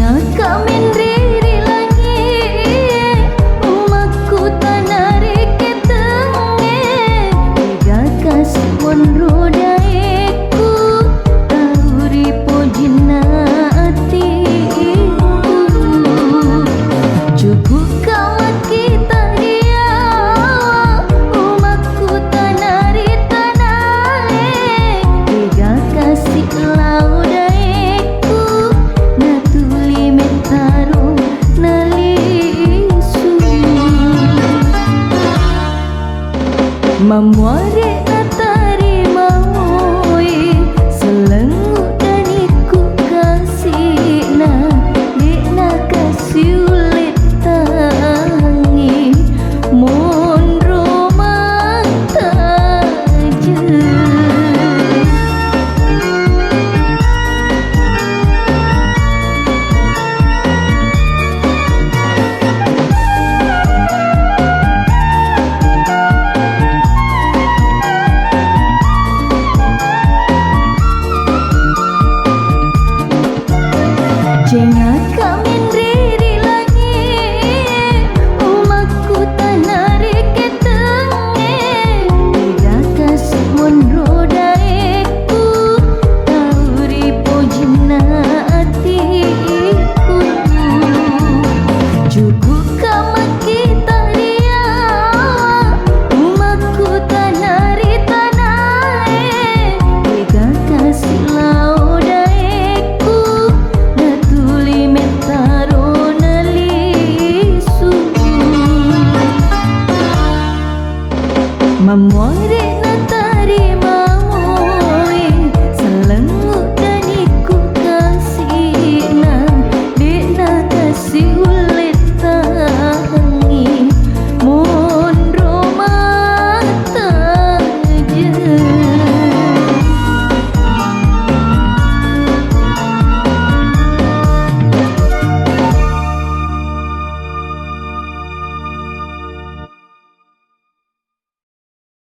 kami riri langit umakku tanari ketenge tiga kasih monro daeku tauri pojina atiku cukup kawan kita dia umakku tanari tanare tiga kasih lau daeku natuli metaro nalisu Mamuare natari maui selengu daniku kasihna dekna kasih ulit tangi monro mata je Jengat kami riri langit umakku tanari ketenge tiga kasih monro daeku tauri pojina atiku cukup kama kita dia umakku tanari tanare tiga kasih lau daeku natuli metaro nalisu Mamuare natari